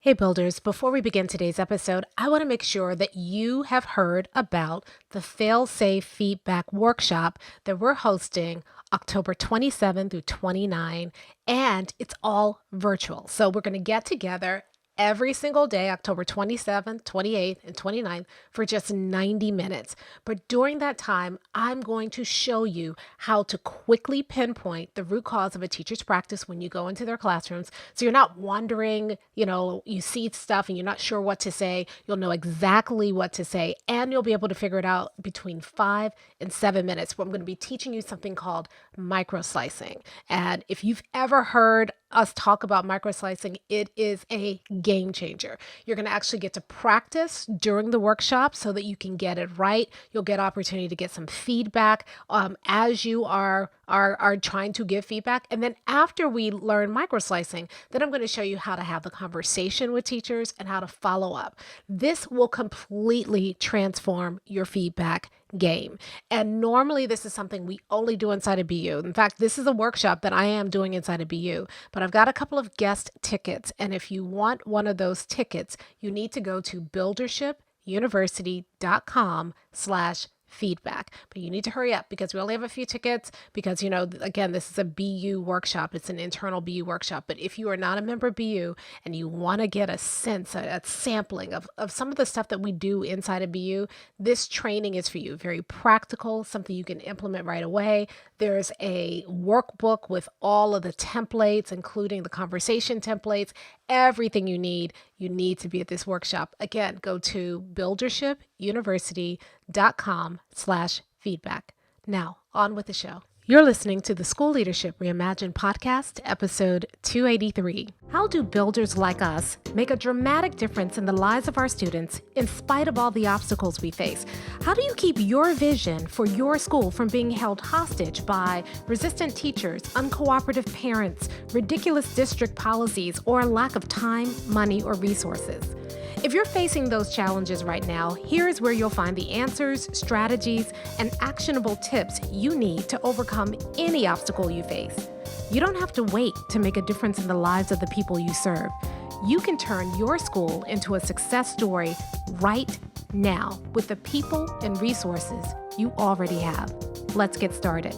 Hey builders, before we begin today's episode, I want to make sure that you have heard about the fail-safe feedback workshop that we're hosting October 27 through 29, and it's all virtual. So we're going to get together every single day, October 27th, 28th, and 29th, for just 90 minutes. But during that time, I'm going to show you how to quickly pinpoint the root cause of a teacher's practice when you go into their classrooms. So you're not wondering, you see stuff and you're not sure what to say. You'll know exactly what to say, and you'll be able to figure it out between 5 and 7 minutes. Where I'm going to be teaching you something called micro slicing. And if you've ever heard us talk about micro slicing, it is a game changer. You're going to actually get to practice during the workshop so that you can get it right. You'll get opportunity to get some feedback as you are trying to give feedback. And then after we learn micro slicing, then I'm going to show you how to have the conversation with teachers and how to follow up. This will completely transform your feedback game. And normally this is something we only do inside of BU. In fact, this is a workshop that I am doing inside of BU, but I've got a couple of guest tickets. And if you want one of those tickets, you need to go to buildershipuniversity.com/feedback. But you need to hurry up because we only have a few tickets because, again, this is a BU workshop. It's an internal BU workshop. But if you are not a member of BU and you want to get a sense, a sampling of some of the stuff that we do inside of BU, this training is for you. Very practical, something you can implement right away. There's a workbook with all of the templates, including the conversation templates, everything you need to be at this workshop. Again, go to buildershipuniversity.com/feedback. Now, on with the show. You're listening to the School Leadership Reimagined podcast, episode 283. How do builders like us make a dramatic difference in the lives of our students in spite of all the obstacles we face? How do you keep your vision for your school from being held hostage by resistant teachers, uncooperative parents, ridiculous district policies, or a lack of time, money, or resources? If you're facing those challenges right now, here's where you'll find the answers, strategies, and actionable tips you need to overcome any obstacle you face. You don't have to wait to make a difference in the lives of the people you serve. You can turn your school into a success story right now with the people and resources you already have. Let's get started.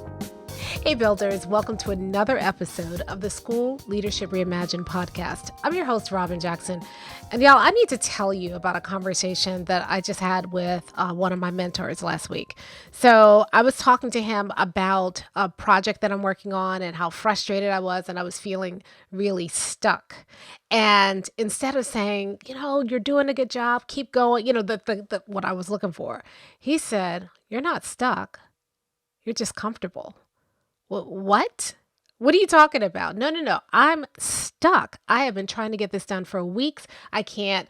Hey builders, welcome to another episode of the School Leadership Reimagined podcast. I'm your host, Robyn Jackson. And y'all, I need to tell you about a conversation that I just had with one of my mentors last week. So I was talking to him about a project that I'm working on and how frustrated I was, and I was feeling really stuck. And instead of saying, you're doing a good job, keep going, what I was looking for, he said, you're not stuck, you're just comfortable. What? What are you talking about? No. I'm stuck. I have been trying to get this done for weeks. I can't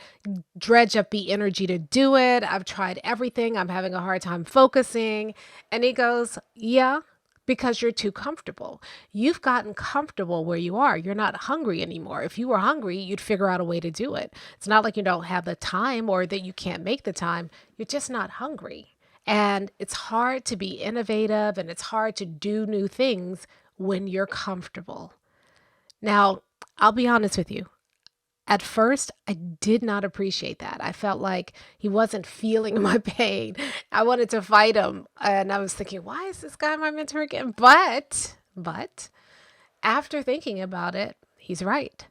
dredge up the energy to do it. I've tried everything. I'm having a hard time focusing. And he goes, yeah, because you're too comfortable. You've gotten comfortable where you are. You're not hungry anymore. If you were hungry, you'd figure out a way to do it. It's not like you don't have the time or that you can't make the time. You're just not hungry. And it's hard to be innovative and it's hard to do new things when you're comfortable. Now, I'll be honest with you. At first, I did not appreciate that. I felt like he wasn't feeling my pain. I wanted to fight him. And I was thinking, why is this guy my mentor again? But after thinking about it, he's right.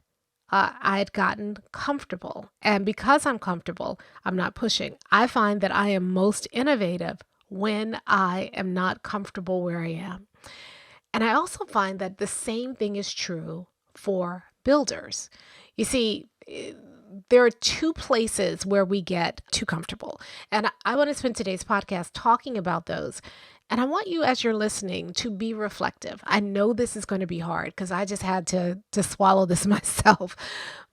I had gotten comfortable. And because I'm comfortable, I'm not pushing. I find that I am most innovative when I am not comfortable where I am. And I also find that the same thing is true for builders. You see, there are two places where we get too comfortable. And I want to spend today's podcast talking about those. And I want you, as you're listening, to be reflective. I know this is going to be hard because I just had to swallow this myself.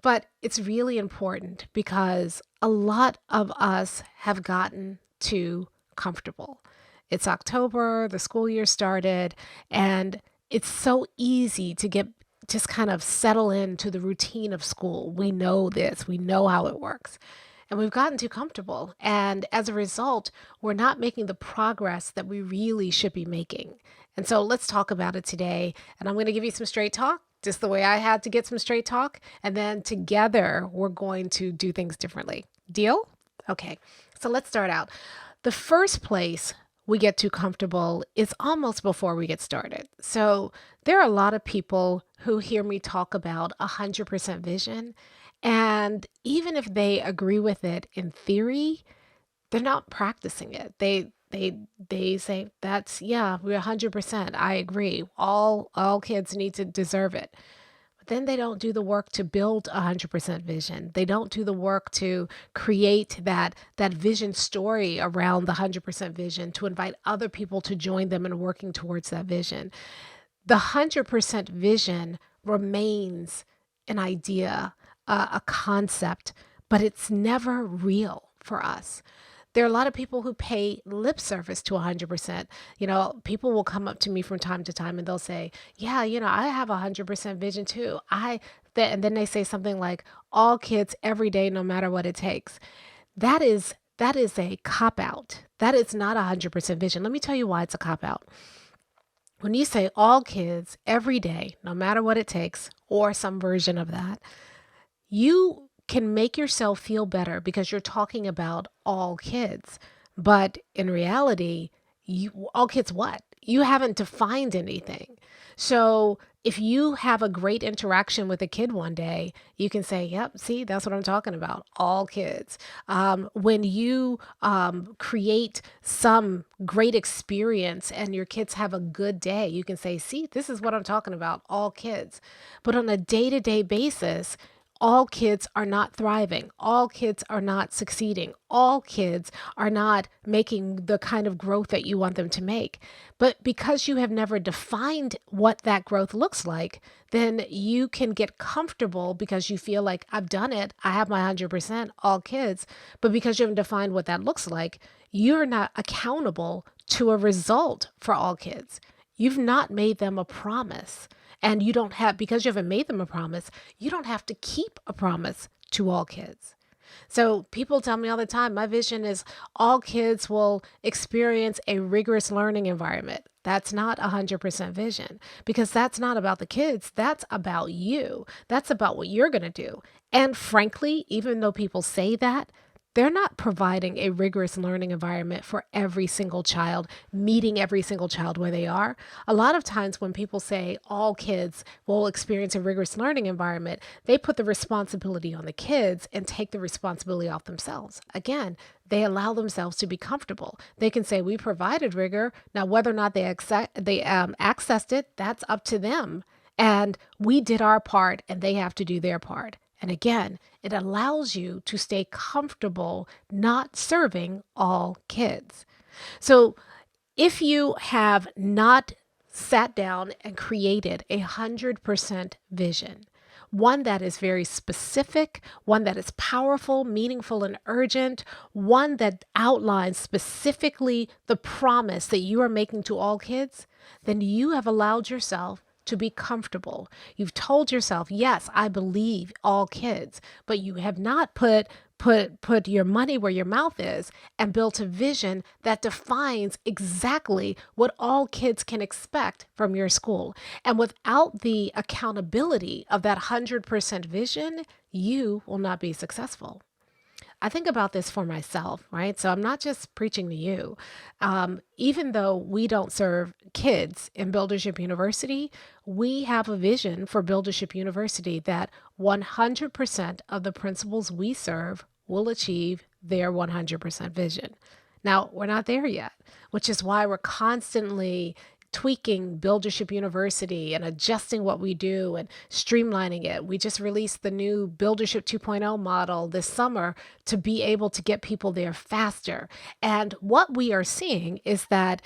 But it's really important because a lot of us have gotten too comfortable. It's October, the school year started, and it's so easy to just kind of settle into the routine of school. We know this, we know how it works. And we've gotten too comfortable. And as a result, we're not making the progress that we really should be making. And so let's talk about it today. And I'm going to give you some straight talk. just the way I had to get some straight talk. And then together, we're going to do things differently. Deal? Okay, so let's start out. The first place we get too comfortable is almost before we get started. So there are a lot of people who hear me talk about 100% vision. And even if they agree with it in theory, they're not practicing it. They say that's yeah, we're 100%. I agree. All kids need to deserve it. But then they don't do the work to build 100% vision. They don't do the work to create that vision story around the 100% vision to invite other people to join them in working towards that vision. The 100% vision remains an idea, a concept, but it's never real for us. There are a lot of people who pay lip service to 100%. People will come up to me from time to time and they'll say, yeah, I have 100% vision too. And then they say something like, all kids every day, no matter what it takes. That is a cop out. That is not 100% vision. Let me tell you why it's a cop out. When you say all kids every day, no matter what it takes, or some version of that, you can make yourself feel better because you're talking about all kids. But in reality, all kids what? You haven't defined anything. So if you have a great interaction with a kid one day, you can say, yep, see, that's what I'm talking about. All kids. When you create some great experience and your kids have a good day, you can say, see, this is what I'm talking about. All kids. But on a day-to-day basis, all kids are not thriving. All kids are not succeeding. All kids are not making the kind of growth that you want them to make. But because you have never defined what that growth looks like, then you can get comfortable because you feel like I've done it. I have my 100% all kids. But because you haven't defined what that looks like, you're not accountable to a result for all kids. You've not made them a promise. And you don't have, because you haven't made them a promise, you don't have to keep a promise to all kids. So people tell me all the time, my vision is all kids will experience a rigorous learning environment. That's not 100% vision because that's not about the kids. That's about you. That's about what you're going to do. And frankly, even though people say that, they're not providing a rigorous learning environment for every single child, meeting every single child where they are. A lot of times when people say all kids will experience a rigorous learning environment, they put the responsibility on the kids and take the responsibility off themselves. Again, they allow themselves to be comfortable. They can say, we provided rigor. Now, whether or not they accessed it, that's up to them. And we did our part and they have to do their part. And again, it allows you to stay comfortable not serving all kids. So if you have not sat down and created 100% vision, one that is very specific, one that is powerful, meaningful, and urgent, one that outlines specifically the promise that you are making to all kids, then you have allowed yourself to be comfortable. You've told yourself, yes, I believe all kids, but you have not put your money where your mouth is and built a vision that defines exactly what all kids can expect from your school. And without the accountability of that 100% vision, you will not be successful. I think about this for myself, right? So I'm not just preaching to you. Even though we don't serve kids in Buildership University, we have a vision for Buildership University that 100% of the principals we serve will achieve their 100% vision. Now, we're not there yet, which is why we're constantly tweaking Buildership University and adjusting what we do and streamlining it. We just released the new Buildership 2.0 model this summer to be able to get people there faster. And what we are seeing is that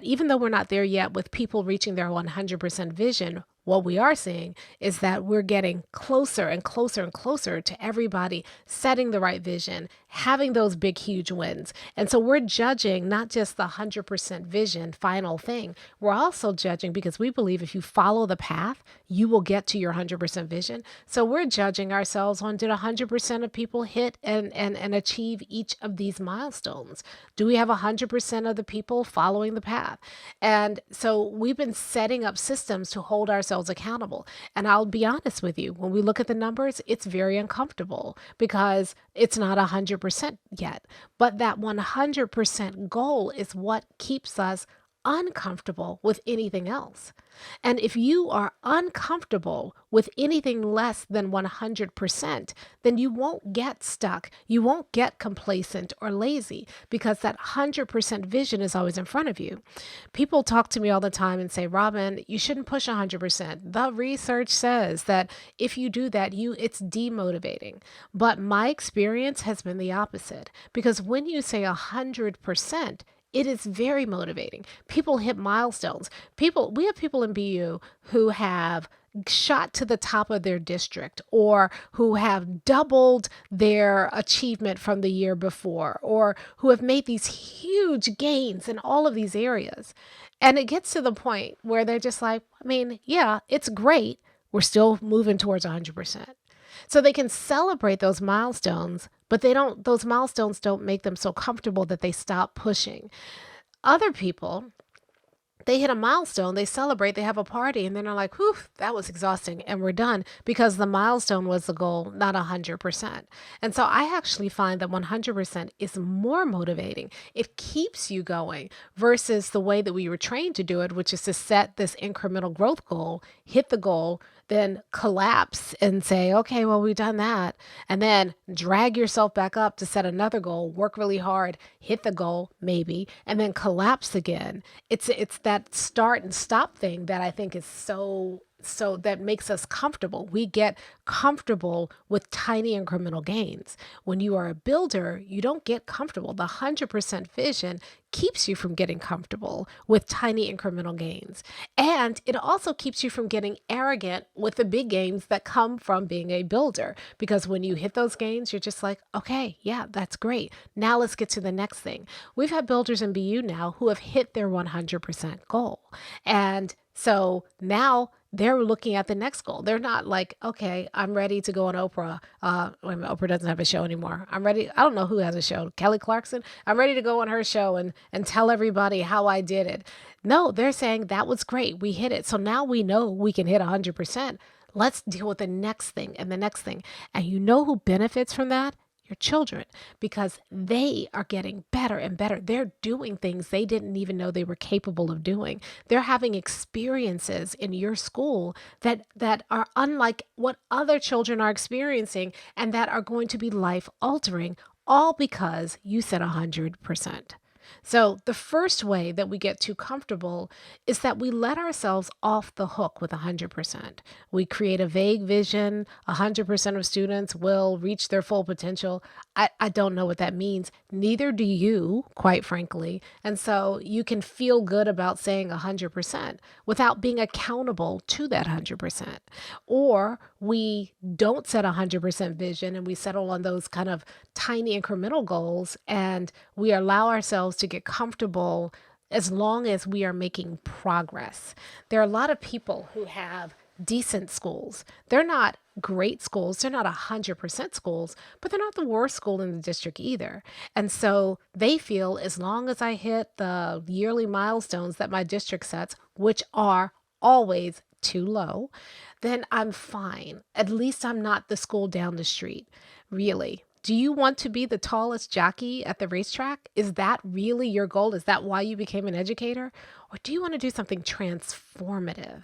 even though we're not there yet with people reaching their 100% vision, what we are seeing is that we're getting closer and closer and closer to everybody setting the right vision, having those big, huge wins. And so we're judging not just the 100% vision final thing. We're also judging because we believe if you follow the path, you will get to your 100% vision. So we're judging ourselves on did 100% of people hit and achieve each of these milestones? Do we have 100% of the people following the path? And so we've been setting up systems to hold ourselves ourselves accountable. And I'll be honest with you, when we look at the numbers, it's very uncomfortable because it's not 100% yet. But that 100% goal is what keeps us uncomfortable with anything else. And if you are uncomfortable with anything less than 100%, then you won't get stuck. You won't get complacent or lazy because that 100% vision is always in front of you. People talk to me all the time and say, Robyn, you shouldn't push 100%. The research says that if you do that, it's demotivating. But my experience has been the opposite because when you say 100%, it is very motivating. People hit milestones. We have people in BU who have shot to the top of their district or who have doubled their achievement from the year before or who have made these huge gains in all of these areas. And it gets to the point where they're just like, I mean, yeah, it's great. We're still moving towards 100%. So they can celebrate those milestones, but those milestones don't make them so comfortable that they stop pushing. Other people, they hit a milestone, they celebrate, they have a party, and then they're like, whew, that was exhausting, and we're done because the milestone was the goal, not 100%. And so I actually find that 100% is more motivating. It keeps you going versus the way that we were trained to do it, which is to set this incremental growth goal, hit the goal, then collapse and say, okay, well, we've done that. And then drag yourself back up to set another goal, work really hard, hit the goal, maybe, and then collapse again. It's that start and stop thing that I think is so that makes us comfortable. We get comfortable with tiny incremental gains. When you are a builder, you don't get comfortable. The 100% vision keeps you from getting comfortable with tiny incremental gains. And it also keeps you from getting arrogant with the big gains that come from being a builder. Because when you hit those gains, you're just like, okay, yeah, that's great. Now let's get to the next thing. We've had builders in BU now who have hit their 100% goal. And so now they're looking at the next goal. They're not like, okay, I'm ready to go on Oprah. Wait a minute, Oprah doesn't have a show anymore. I'm ready. I don't know who has a show. Kelly Clarkson. I'm ready to go on her show and tell everybody how I did it. No, they're saying that was great. We hit it. So now we know we can hit 100%. Let's deal with the next thing and the next thing. And you know who benefits from that? Your children, because they are getting better and better. They're doing things they didn't even know they were capable of doing. They're having experiences in your school that are unlike what other children are experiencing and that are going to be life altering, all because you said 100%. So the first way that we get too comfortable is that we let ourselves off the hook with 100%. We create a vague vision. 100% of students will reach their full potential. I don't know what that means. Neither do you, quite frankly. And so you can feel good about saying 100% without being accountable to that 100%. Or we don't set 100% vision and we settle on those kind of tiny incremental goals and we allow ourselves to get comfortable as long as we are making progress. There are a lot of people who have decent schools. They're not great schools. They're not 100% schools, but they're not the worst school in the district either. And so they feel as long as I hit the yearly milestones that my district sets, which are always too low, then I'm fine. At least I'm not the school down the street. Really. Do you want to be the tallest jockey at the racetrack? Is that really your goal? Is that why you became an educator? Or do you want to do something transformative?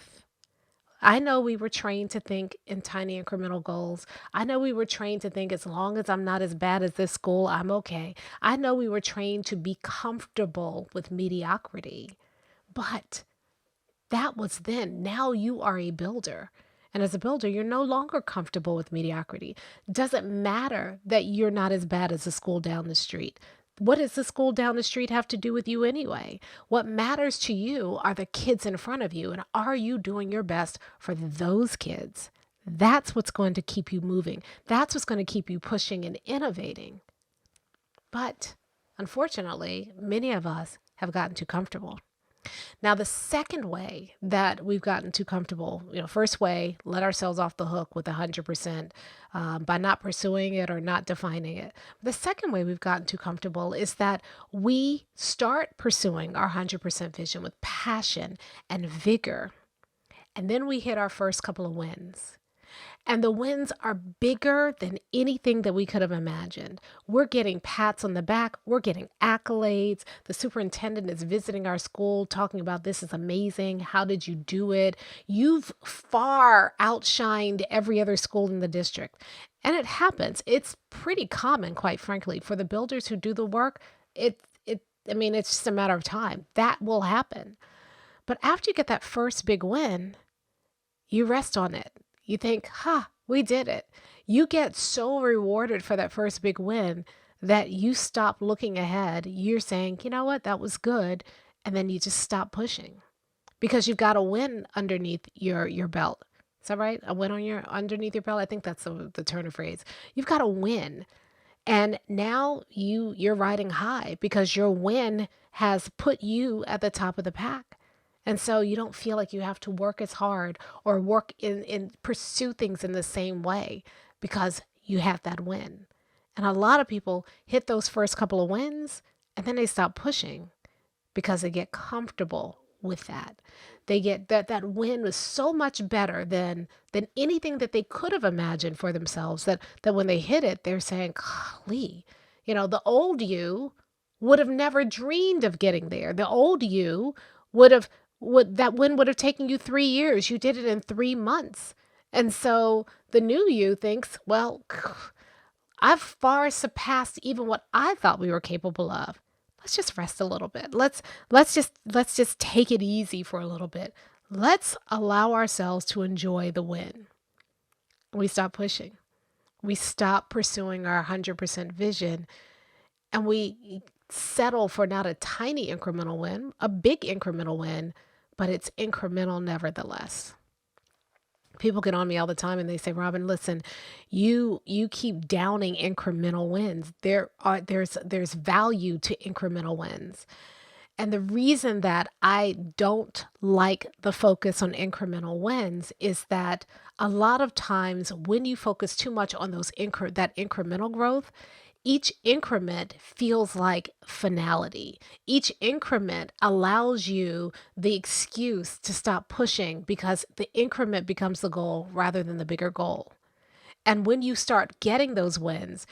I know we were trained to think in tiny incremental goals. I know we were trained to think as long as I'm not as bad as this school, I'm okay. I know we were trained to be comfortable with mediocrity. But that was then. Now you are a builder. And as a builder, you're no longer comfortable with mediocrity. Doesn't matter that you're not as bad as the school down the street. What does the school down the street have to do with you anyway? What matters to you are the kids in front of you. And are you doing your best for those kids? That's what's going to keep you moving. That's what's going to keep you pushing and innovating. But unfortunately, many of us have gotten too comfortable. Now, the second way that we've gotten too comfortable, first way, let ourselves off the hook with 100% by not pursuing it or not defining it. The second way we've gotten too comfortable is that we start pursuing our 100% vision with passion and vigor. And then we hit our first couple of wins. And the wins are bigger than anything that we could have imagined. We're getting pats on the back. We're getting accolades. The superintendent is visiting our school talking about this is amazing. How did you do it? You've far outshined every other school in the district. And it happens. It's pretty common, quite frankly, for the builders who do the work. It's just a matter of time. That will happen. But after you get that first big win, you rest on it. You think, we did it. You get so rewarded for that first big win that you stop looking ahead. You're saying, you know what, that was good. And then you just stop pushing because you've got a win underneath your belt. Is that right? A win underneath your belt? I think that's the turn of phrase. You've got a win. And now you're riding high because your win has put you at the top of the pack. And so you don't feel like you have to work as hard or work in pursue things in the same way because you have that win. And a lot of people hit those first couple of wins and then they stop pushing because they get comfortable with that. They get that win was so much better than anything that they could have imagined for themselves that when they hit it, they're saying, golly, the old you would have never dreamed of getting there. The old you that win would have taken you 3 years. You did it in 3 months. And so the new you thinks, well, I've far surpassed even what I thought we were capable of. Let's just rest a little bit. Let's just take it easy for a little bit. Let's allow ourselves to enjoy the win. We stop pushing. We stop pursuing our 100% vision, and we settle for not a tiny incremental win, a big incremental win, but it's incremental nevertheless. People get on me all the time and they say, Robyn, listen, you keep downing incremental wins. There's value to incremental wins. And the reason that I don't like the focus on incremental wins is that a lot of times when you focus too much on that incremental growth, each increment feels like finality. Each increment allows you the excuse to stop pushing because the increment becomes the goal rather than the bigger goal. And when you start getting those wins,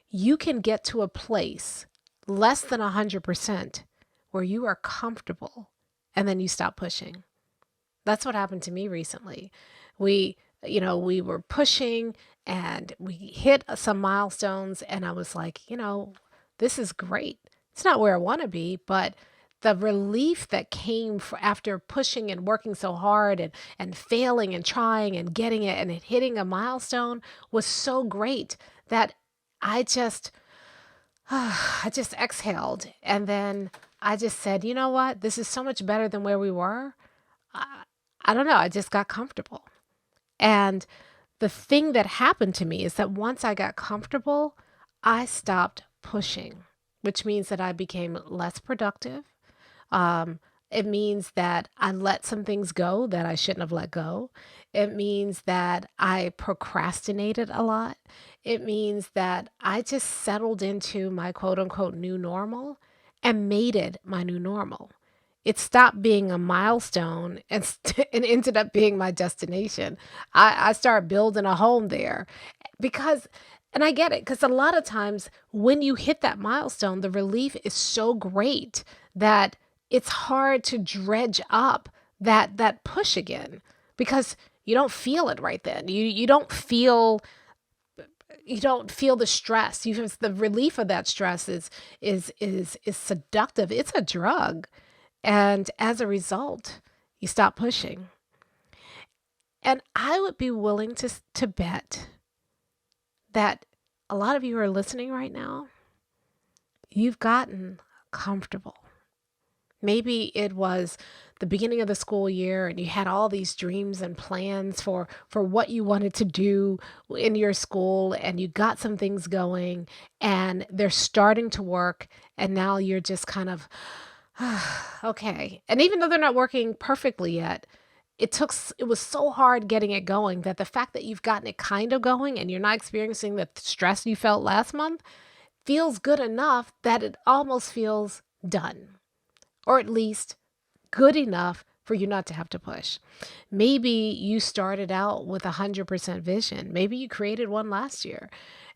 you can get to a place less than 100% where you are comfortable and then you stop pushing. That's what happened to me recently. We were pushing and we hit some milestones and I was like, this is great. It's not where I want to be, but the relief that came after pushing and working so hard and failing and trying and getting it and hitting a milestone was so great that I just exhaled. And then I just said, you know what? This is so much better than where we were. I don't know. I just got comfortable. And the thing that happened to me is that once I got comfortable, I stopped pushing, which means that I became less productive. It means that I let some things go that I shouldn't have let go. It means that I procrastinated a lot. It means that I just settled into my quote unquote new normal and made it my new normal. It stopped being a milestone and ended up being my destination. I started building a home there and I get it, because a lot of times when you hit that milestone, the relief is so great that it's hard to dredge up that push again because you don't feel it right then. You don't feel the stress. The relief of that stress is seductive. It's a drug. And as a result, you stop pushing. And I would be willing to bet that a lot of you who are listening right now, you've gotten comfortable. Maybe it was the beginning of the school year and you had all these dreams and plans for what you wanted to do in your school, and you got some things going and they're starting to work, and now you're just kind of okay. And even though they're not working perfectly yet, it was so hard getting it going that the fact that you've gotten it kind of going and you're not experiencing the stress you felt last month feels good enough that it almost feels done, or at least good enough for you not to have to push. Maybe you started out with 100% vision. Maybe you created one last year.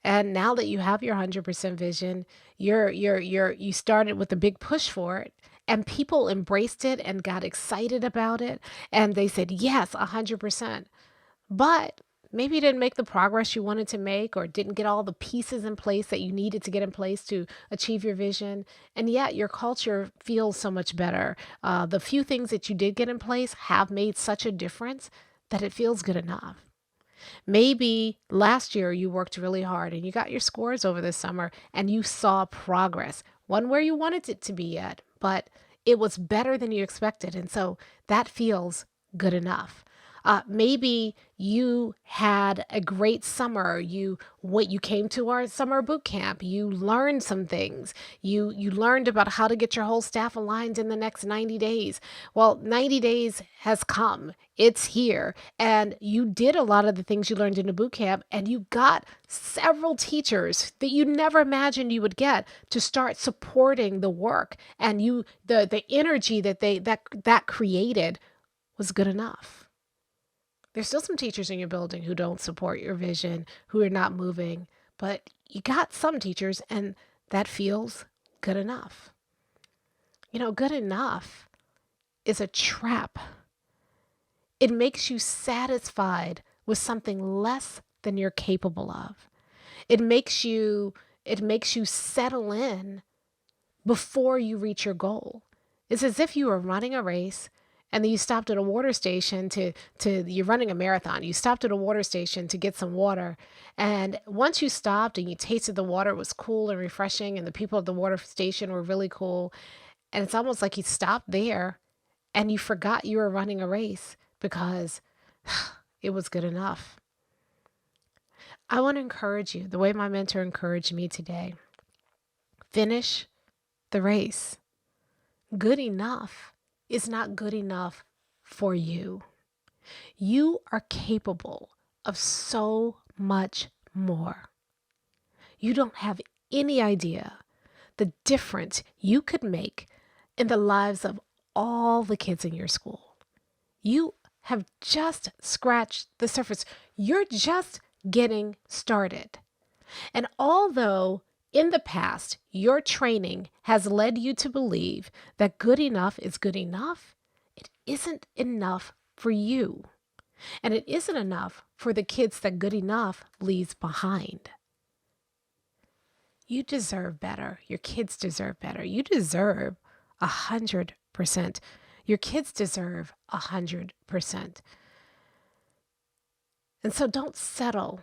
And now that you have your 100% vision, you started with a big push for it, and people embraced it and got excited about it. And they said, yes, 100%. But maybe you didn't make the progress you wanted to make, or didn't get all the pieces in place that you needed to get in place to achieve your vision. And yet your culture feels so much better. The few things that you did get in place have made such a difference that it feels good enough. Maybe last year you worked really hard and you got your scores over the summer and you saw progress, one where you wanted it to be yet, but it was better than you expected. And so that feels good enough. Maybe you had a great summer. You came to our summer boot camp. You learned some things. You learned about how to get your whole staff aligned in the next 90 days. Well, 90 days has come. It's here. And you did a lot of the things you learned in the boot camp, and you got several teachers that you never imagined you would get to start supporting the work. And the energy that created was good enough. There's still some teachers in your building who don't support your vision, who are not moving, but you got some teachers, and that feels good enough. Good enough is a trap. It makes you satisfied with something less than you're capable of. It makes you settle in before you reach your goal. It's as if you were running a race, and then you stopped at a water station you're running a marathon. You stopped at a water station to get some water. And once you stopped and you tasted the water, it was cool and refreshing. And the people at the water station were really cool. And it's almost like you stopped there and you forgot you were running a race because it was good enough. I want to encourage you the way my mentor encouraged me today. Finish the race. Good enough is not good enough for you. You are capable of so much more. You don't have any idea the difference you could make in the lives of all the kids in your school. You have just scratched the surface. You're just getting started. And although in the past, your training has led you to believe that good enough is good enough, it isn't enough for you. And it isn't enough for the kids that good enough leaves behind. You deserve better. Your kids deserve better. You deserve 100%. Your kids deserve 100%. And so don't settle.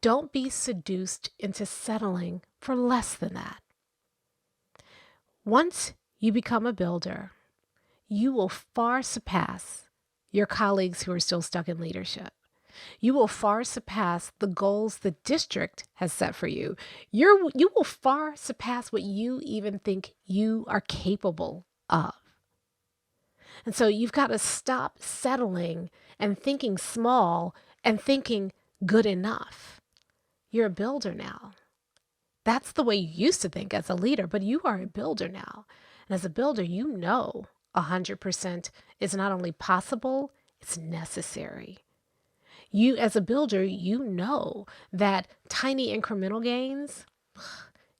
Don't be seduced into settling for less than that. Once you become a builder, you will far surpass your colleagues who are still stuck in leadership. You will far surpass the goals the district has set for you. You will far surpass what you even think you are capable of. And so you've got to stop settling and thinking small and thinking good enough. You're a builder now. That's the way you used to think as a leader, but you are a builder now. And as a builder, 100% is not only possible, it's necessary. You, as a builder, that tiny incremental gains,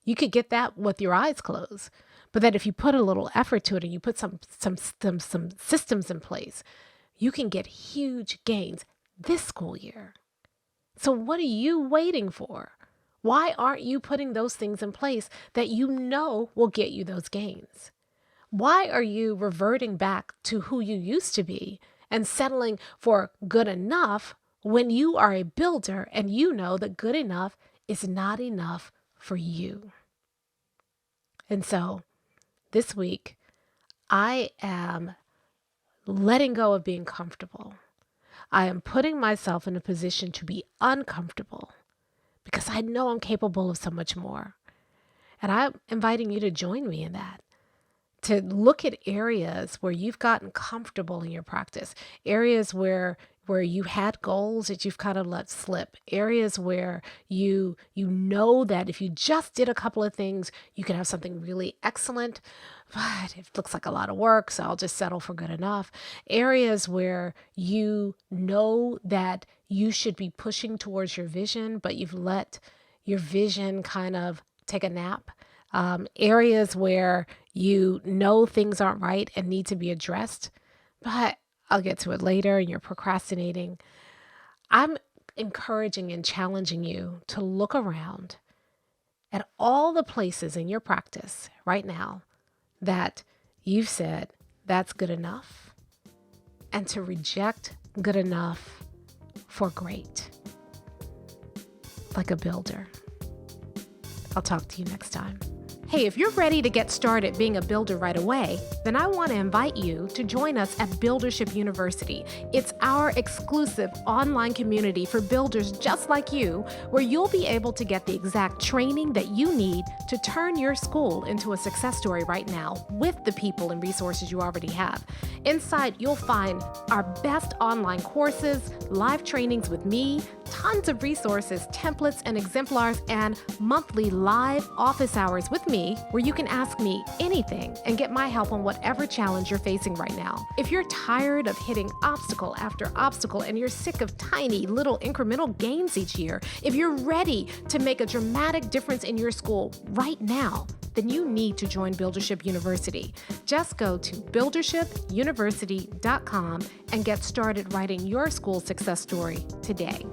you could get that with your eyes closed. But that if you put a little effort to it and you put some systems in place, you can get huge gains this school year. So what are you waiting for? Why aren't you putting those things in place that will get you those gains? Why are you reverting back to who you used to be and settling for good enough when you are a builder and you know that good enough is not enough for you? And so this week, I am letting go of being comfortable. I am putting myself in a position to be uncomfortable because I know I'm capable of so much more. And I'm inviting you to join me in that, to look at areas where you've gotten comfortable in your practice, areas where where you had goals that you've kind of let slip, areas where you know that if you just did a couple of things, you could have something really excellent, but it looks like a lot of work, so I'll just settle for good enough. Areas where you know that you should be pushing towards your vision, but you've let your vision kind of take a nap. Areas where you know things aren't right and need to be addressed, but I'll get to it later and you're procrastinating. I'm encouraging and challenging you to look around at all the places in your practice right now that you've said that's good enough, and to reject good enough for great, like a builder. I'll talk to you next time. Hey, if you're ready to get started being a builder right away, then I want to invite you to join us at Buildership University. It's our exclusive online community for builders just like you, where you'll be able to get the exact training that you need to turn your school into a success story right now with the people and resources you already have. Inside, you'll find our best online courses, live trainings with me, tons of resources, templates, and exemplars, and monthly live office hours with me, where you can ask me anything and get my help on whatever challenge you're facing right now. If you're tired of hitting obstacle after obstacle and you're sick of tiny little incremental gains each year, if you're ready to make a dramatic difference in your school right now, then you need to join Buildership University. Just go to buildershipuniversity.com and get started writing your school success story today.